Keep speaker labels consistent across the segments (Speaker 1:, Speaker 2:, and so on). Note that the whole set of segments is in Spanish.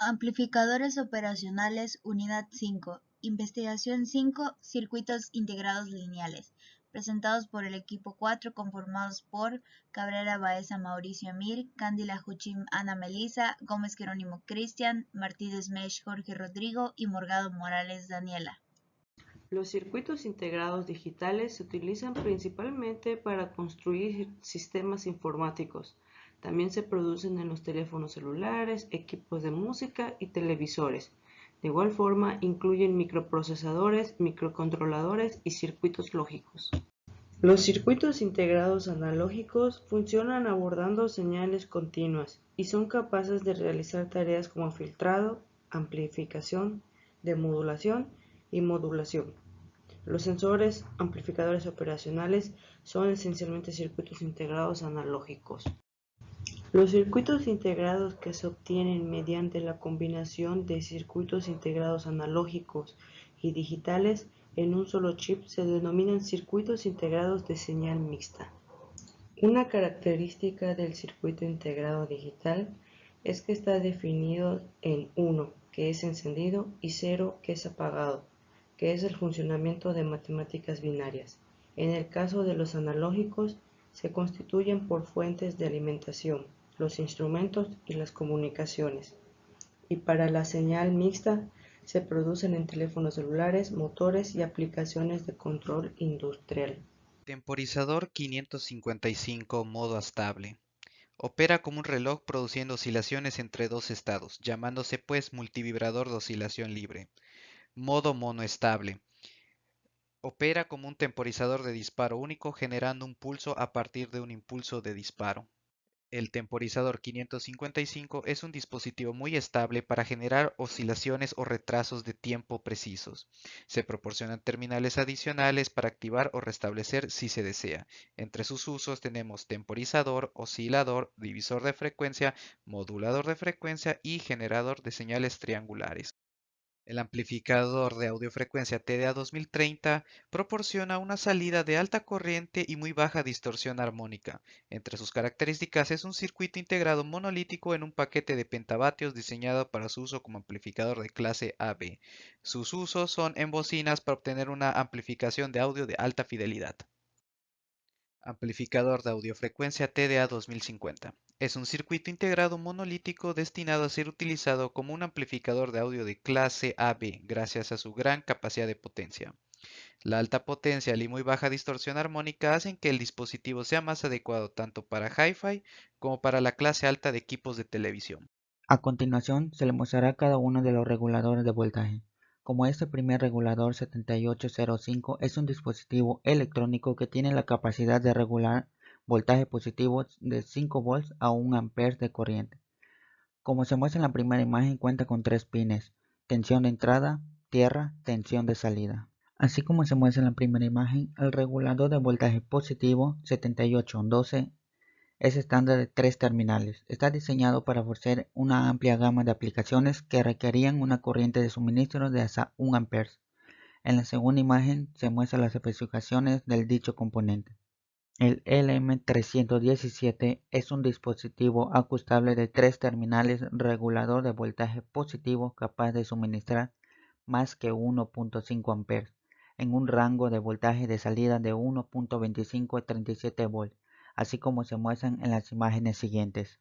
Speaker 1: Amplificadores operacionales Unidad 5. Investigación 5. Circuitos integrados lineales. Presentados por el equipo 4 conformados por Cabrera Baeza Mauricio Emir, Cándila Juchim Ana Melisa, Gómez Jerónimo Cristian, Martínez Mesh Jorge Rodrigo y Morgado Morales Daniela.
Speaker 2: Los circuitos integrados digitales se utilizan principalmente para construir sistemas informáticos. También se producen en los teléfonos celulares, equipos de música y televisores. De igual forma, incluyen microprocesadores, microcontroladores y circuitos lógicos. Los circuitos integrados analógicos funcionan abordando señales continuas y son capaces de realizar tareas como filtrado, amplificación, demodulación y modulación. Los sensores, amplificadores operacionales son esencialmente circuitos integrados analógicos. Los circuitos integrados que se obtienen mediante la combinación de circuitos integrados analógicos y digitales en un solo chip se denominan circuitos integrados de señal mixta. Una característica del circuito integrado digital es que está definido en 1, que es encendido, y 0, que es apagado, que es el funcionamiento de matemáticas binarias. En el caso de los analógicos, se constituyen por fuentes de alimentación, los instrumentos y las comunicaciones. Y para la señal mixta, se producen en teléfonos celulares, motores y aplicaciones de control industrial.
Speaker 3: Temporizador 555 modo estable. Opera como un reloj produciendo oscilaciones entre dos estados, llamándose pues multivibrador de oscilación libre. Modo monoestable. Opera como un temporizador de disparo único generando un pulso a partir de un impulso de disparo. El temporizador 555 es un dispositivo muy estable para generar oscilaciones o retrasos de tiempo precisos. Se proporcionan terminales adicionales para activar o restablecer si se desea. Entre sus usos tenemos temporizador, oscilador, divisor de frecuencia, modulador de frecuencia y generador de señales triangulares. El amplificador de audiofrecuencia TDA 2030 proporciona una salida de alta corriente y muy baja distorsión armónica. Entre sus características es un circuito integrado monolítico en un paquete de pentavatios diseñado para su uso como amplificador de clase AB. Sus usos son en bocinas para obtener una amplificación de audio de alta fidelidad. Amplificador de audiofrecuencia TDA 2050. Es un circuito integrado monolítico destinado a ser utilizado como un amplificador de audio de clase AB gracias a su gran capacidad de potencia. La alta potencia y muy baja distorsión armónica hacen que el dispositivo sea más adecuado tanto para Hi-Fi como para la clase alta de equipos de televisión.
Speaker 4: A continuación, se le mostrará cada uno de los reguladores de voltaje. Como este primer regulador 7805 es un dispositivo electrónico que tiene la capacidad de regular voltaje positivo de 5 volts a 1 amperes de corriente. Como se muestra en la primera imagen, cuenta con 3 pines: tensión de entrada, tierra, tensión de salida. Así como se muestra en la primera imagen, el regulador de voltaje positivo 7812 es estándar de 3 terminales. Está diseñado para ofrecer una amplia gama de aplicaciones que requerían una corriente de suministro de hasta 1 A. En la segunda imagen se muestran las especificaciones del dicho componente. El LM317 es un dispositivo ajustable de 3 terminales regulador de voltaje positivo capaz de suministrar más que 1.5 A en un rango de voltaje de salida de 1.25 a 37 volts, así como se muestran en las imágenes siguientes.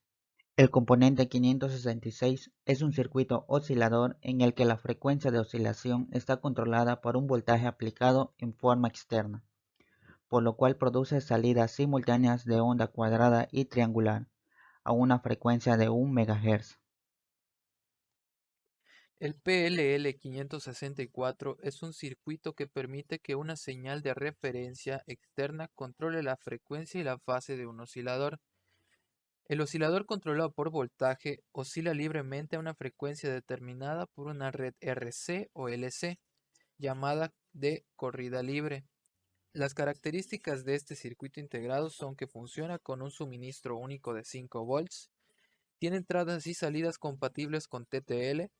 Speaker 4: El componente 566 es un circuito oscilador en el que la frecuencia de oscilación está controlada por un voltaje aplicado en forma externa, por lo cual produce salidas simultáneas de onda cuadrada y triangular a una frecuencia de 1 MHz.
Speaker 5: El PLL564 es un circuito que permite que una señal de referencia externa controle la frecuencia y la fase de un oscilador. El oscilador controlado por voltaje oscila libremente a una frecuencia determinada por una red RC o LC, llamada de corrida libre. Las características de este circuito integrado son que funciona con un suministro único de 5 volts, tiene entradas y salidas compatibles con TTL,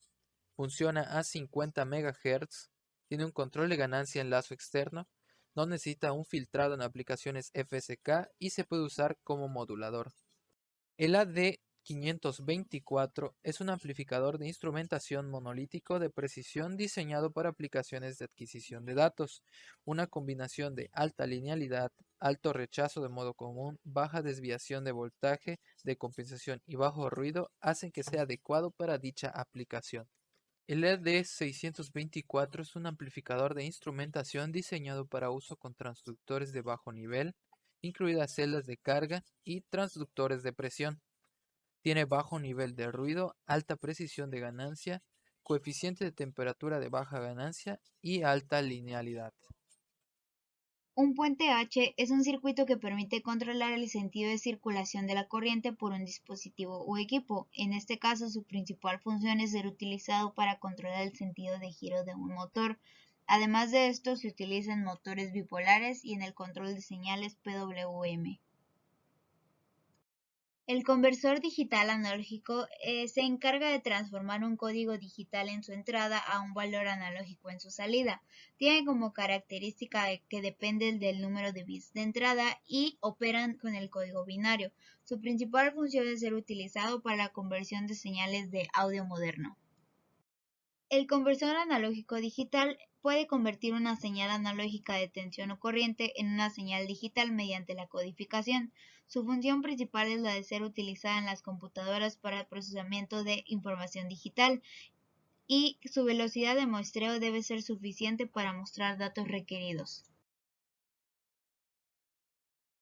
Speaker 5: funciona a 50 MHz, tiene un control de ganancia en lazo externo, no necesita un filtrado en aplicaciones FSK y se puede usar como modulador. El 524 es un amplificador de instrumentación monolítico de precisión diseñado para aplicaciones de adquisición de datos. Una combinación de alta linealidad, alto rechazo de modo común, baja desviación de voltaje, de compensación y bajo ruido hacen que sea adecuado para dicha aplicación. El ED624 es un amplificador de instrumentación diseñado para uso con transductores de bajo nivel, incluidas celdas de carga y transductores de presión. Tiene bajo nivel de ruido, alta precisión de ganancia, coeficiente de temperatura de baja ganancia y alta linealidad.
Speaker 1: Un puente H es un circuito que permite controlar el sentido de circulación de la corriente por un dispositivo o equipo. En este caso, su principal función es ser utilizado para controlar el sentido de giro de un motor. Además de esto, se utiliza en motores bipolares y en el control de señales PWM. El conversor digital analógico se encarga de transformar un código digital en su entrada a un valor analógico en su salida. Tiene como característica que dependen del número de bits de entrada y operan con el código binario. Su principal función es ser utilizado para la conversión de señales de audio moderno. El conversor analógico digital puede convertir una señal analógica de tensión o corriente en una señal digital mediante la codificación. Su función principal es la de ser utilizada en las computadoras para el procesamiento de información digital y su velocidad de muestreo debe ser suficiente para mostrar datos requeridos.